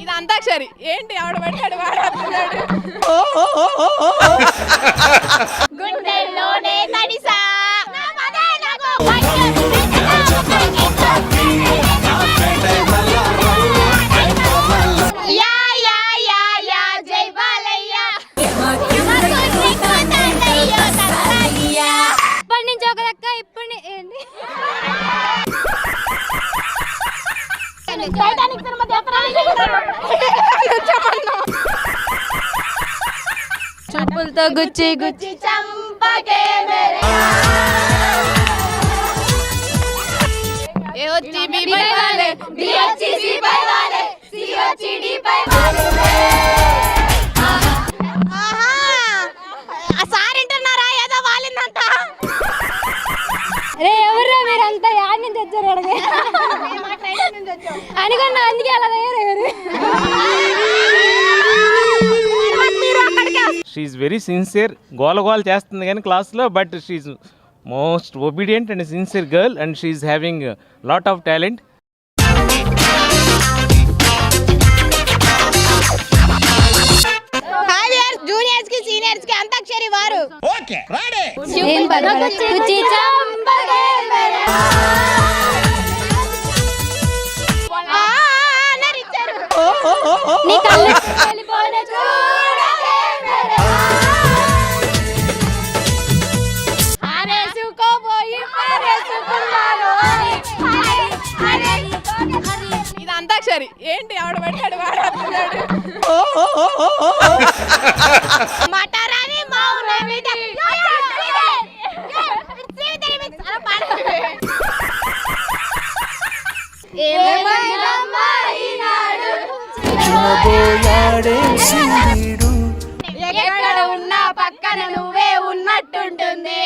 ఇది అంతాక్షరి ఏంటి ఆవిడ పట్టాడు వాడుతున్నాడు గుండెల్లోనే తడిసా ఇప్పటి నుంచి ఒక లెక్క ఇప్పుడు ఏంటి చెప్పులతో గుచ్చి గుచ్చి చంపకే ఏ వచ్చి బి పై వాలే బి వచ్చి సి పై వాలే సి వచ్చి డి పై వాలే ఆహా ఆ సార్ ఇంటున్నారా ఏదో వాలిందంట రే ఎవరు మీరంతా యాడ్ నుంచి వచ్చారు అడగే అనుకున్నా అందుకే అలా తయారయ్యారు షీ ఈజ్ వెరీ సిన్సియర్ గోల చేస్తుంది కానీ క్లాస్లో but she is most obedient and sincere girl and she is having lot of talent. Juniors కి సీనియర్స్ కి అంతాక్షరి వారు ఓకే రెడీ నీ కళ్ళు ఇది అంతాక్షరి ఏంటి ఆవిడ పట్టాడు వాడుతున్నాడు మటరాని మౌనమి ఎక్కడ ఉన్నా పక్కన నువ్వే ఉన్నట్టుంటుంది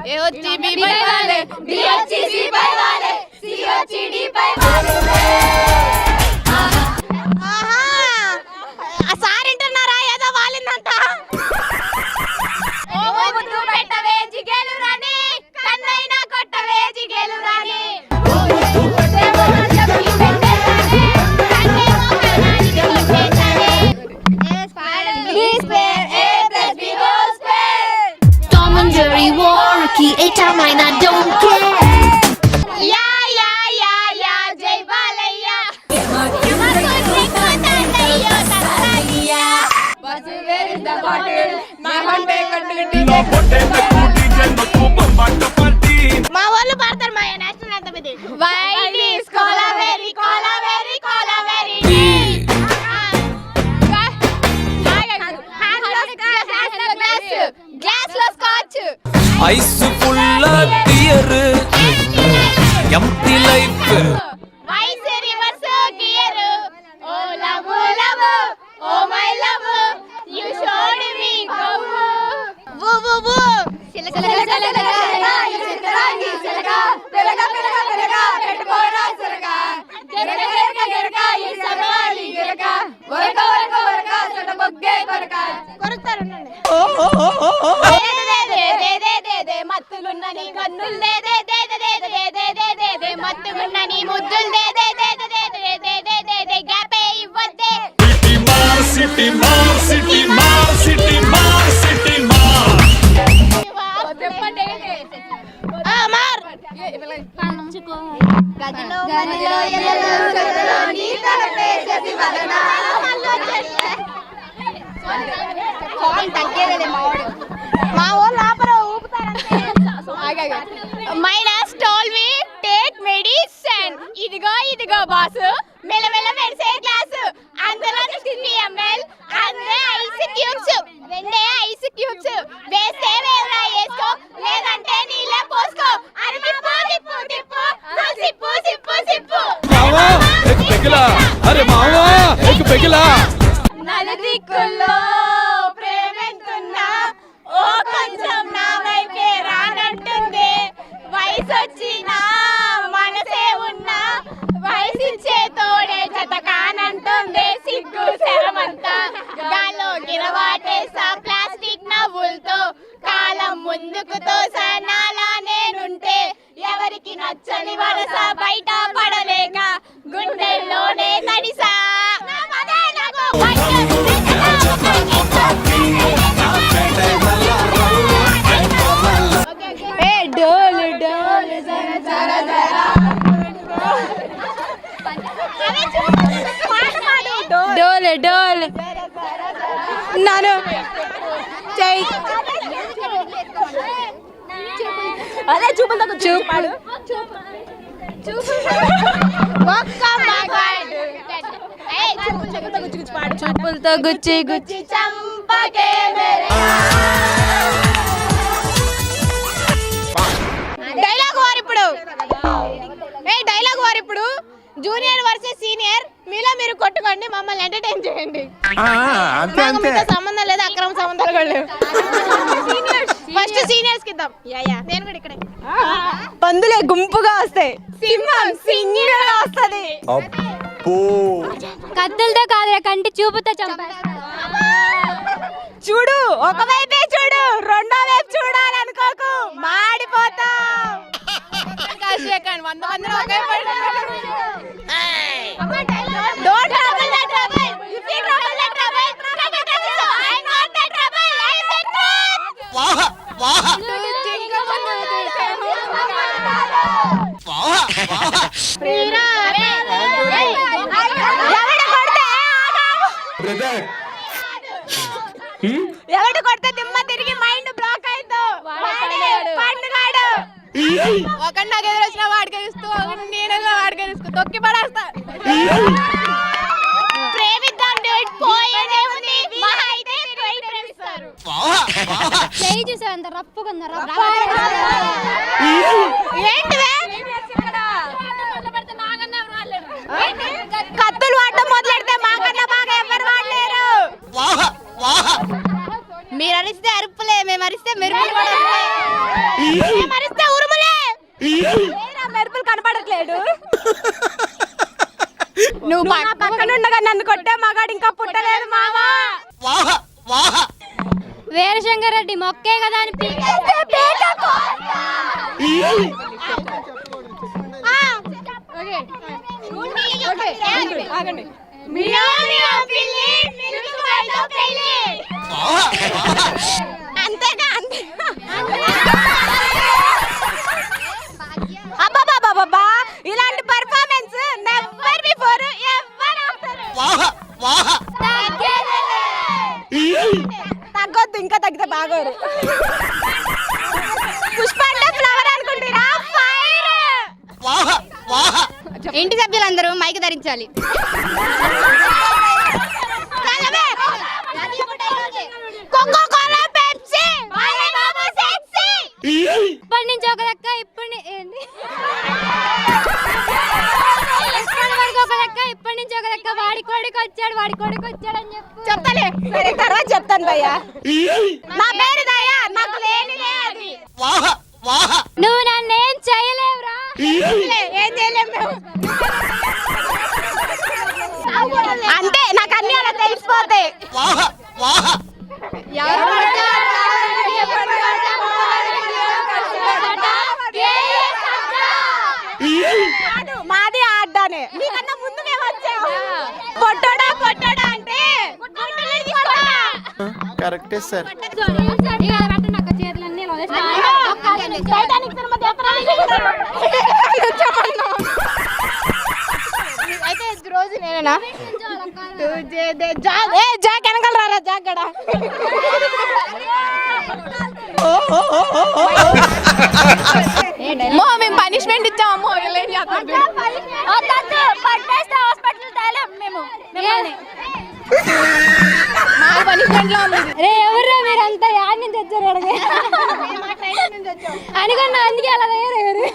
ఏ వచ్చి బి పై వాలే బి వచ్చి సి పై వాలే సి వచ్చి డి పై వాలే ఆహా ఆ సార్ ఇంటున్నారా ఏదో వాలిందంట ఓ ముద్దు పెట్టవే జిగేలు రాని కన్నైనా కొట్టవే జిగేలు రాని ఏటమైనా don't care yeah yeah yeah yeah జై Balayya boss where is the bottle నా బండే కట్టుగట్టి మా వాళ్ళు పాడతారు మా నేషనల్ యాంథమ్ ఇది వైట్ ఇస్ కోలా వెరీ కోలా వెరీ కోలా వెరీ గ్లాస్ లో scotch ice full beer empty life vice reverse gear oh love love oh my love you should me give వు వు వు సిలక సిలక సిలక ఈ చిత్రాంగి సిలక పిలక పిలక పిలక పెట్టుకోరా సిలక గిరక గిరక గిరక ఈ సవాలి గిరక వరక వరక వరక సట బొగ్గే కొరక కొరుతారు ఓ ఓ ఓ ఓ మత్తులున్న నీ కన్నులు దే దే దే దే దే దే దే దే దే మత్తులున్న నీ ముద్దులు దే దే దే దే దే దే దే దే దే దే గ్యాపే ఇవ్వద్దే సిటీ మార్ సిటీ మార్ సిటీ మార్ సిటీ మార్ చెప్పండి ఆ మార్ పంచుకో గదిలో గదిలో ఎలలో గదిలో నీ తలపే చేసి వదన సాంగ్ తగ్గేదే మా వాళ్ళు ఆపరా ఊపుతారంటే my nurse told me take medicine ఇదిగో ఇదిగో బాస్ మెల్లమెల్ల మెరిసే గ్లాస్ అందులో 50 ml అందే ఐస్ క్యూబ్స్ రెండే ఐస్ క్యూబ్స్ వేస్తే వేరా వేసుకో లేదంటే నీళ్ళే పోసుకో అని తిప్పు తిప్పు తిప్పు సిప్పు సిప్పు సిప్పు మావా एक పెగిలా అరే మావా एक పెగిలా నలుదిక్కుల్లో ప్రేమెంతున్నా ఓ కొంచెం నా వైపే రానంటుంది వయసు వచ్చినా మనసే ఉన్నా వయసిచ్చే తోడే జత కానంటుంది సిగ్గు శరమంతా గాల్లో గిరవాటేసా ప్లాస్టిక్ నవ్వులతో ముందుకు తోసనాలా నేనుంటే ఎవరికి నచ్చని వరస బయట పడలేక గుండెల్లోనే తడిసా డోలు డోలు జర జర జర డోలు డోలు నాను చెయ్యి అదే చూపులతో చూపాడు చూపులతో గుచ్చి గుచ్చి చంపకే డైలాగ్ వారు ఇప్పుడు డైలాగ్ వారు ఇప్పుడు జూనియర్ వర్సెస్ సీనియర్ మీలో మీరు కొట్టుకోండి మమ్మల్ని ఎంటర్టైన్ చేయండి మాకు మీతో సంబంధం లేదు అక్రమ సంబంధాలు కూడా లేవు ఫస్ట్ సీనియర్స్ కి ఇద్దాం నేను కూడా ఇక్కడే పందులే గుంపుగా వస్తాయి సింహం సింగిల్ గా వస్తది కత్తులతో కాదు కంటి చూపుతో చంపేస్తా చూడు ఒకవైపే చూడు రెండో వైపు చూడాలనుకోకు మాడిపోతావు 100 మందిని ఒకే Don't trouble that trouble. If you trouble that trouble, I want that trouble. I said truth. వాహ వాహ ఎవడు కొడితే దిమ్మ తిరిగి మైండ్ బ్లాక్ అవుతావు పండుగాడు ఒకటి నాకు ఎదురొచ్చిన వాడికి ఇస్తూ నేను వాడికి ఇస్తూ తొక్కి పడేస్తా ప్రేమిద్దాం పోయేదే ఉంది మహా అయితే ప్రేమిస్తారు చేయి చూసావు అంత రప్పుకుందా కత్తులు వాడటం మొదలెడితే మాకన్నా బాగా ఎవరు వాడలేరు మీరు అరిస్తే అరుపులే మేము అరిస్తే మెరుపులు మేము అరిస్తే ఉరుములే మెరుపులు కనపడట్లేదు నువ్వు పక్కన ఉండగా నన్ను కొట్టే మగాడు ఇంకా పుట్టలేదు మావా వీరశంకర్ రెడ్డి మొక్కే కదా అని అంతేగా అబ్బా ఇలాంటి పర్ఫార్మెన్స్ నెవర్ బిఫోర్ ఎవరు తగ్గొద్దు ఇంకా తగ్గితే బాగోరు పుష్ప అంటే ఫ్లవర్ అనుకుంటారా ఫైర్ ఇంటి సభ్యులందరూ మైక్ ధరించాలి ఇప్పటి నుంచి ఒక లెక్క ఇప్పుడు ఒక లెక్క ఇప్పటి నుంచి ఒక లెక్క వాడి కోడికి వచ్చాడు అని చెప్తాలే సరే తర్వాత చెప్తాను భయ్యా నా పేరు దయా నాకు లేనిదే అది నువ్వు నన్ను ఏం చేయలేవురా ఏం చేయలేము అంతే నాకు అన్ని అలా తెలిసిపోతాయి మాది ఆడ్డానే మీకన్నా ముందు మేము వచ్చాము పొట్టోడా అంటే కరెక్టే సార్ నాకు చేతులన్నీ అయితే రోజు నేనేనా జాక్ వెనకాల రారా జాక్ గడ మేము పనిష్మెంట్ ఇచ్చాము పనిష్మెంట్ లో ఉంది ఎవరు మీరంతా యాడ్ నుంచి వచ్చారు అనుకున్నా అందుకే అలా తయారయ్యారు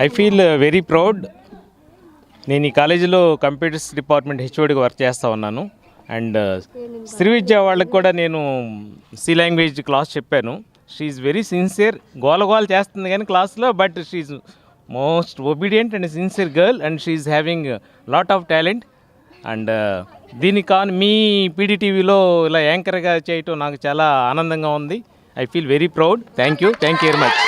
ఐ ఫీల్ వెరీ ప్రౌడ్. నేను ఈ కాలేజీలో కంప్యూటర్స్ డిపార్ట్మెంట్ హెచ్ఓడిగా వర్క్ చేస్తూ ఉన్నాను. అండ్ శ్రీ విద్య వాళ్ళకి కూడా నేను సి లాంగ్వేజ్ క్లాస్ చెప్పాను. She's very sincere. గోల చేస్తుంది కానీ క్లాస్లో, but she's most obedient and sincere girl and she's having lot of talent. And దీనికి కాను మీ పీడీటీవీలో ఇలా యాంకర్గా చేయటం నాకు చాలా ఆనందంగా ఉంది. I feel very proud. Thank you very much.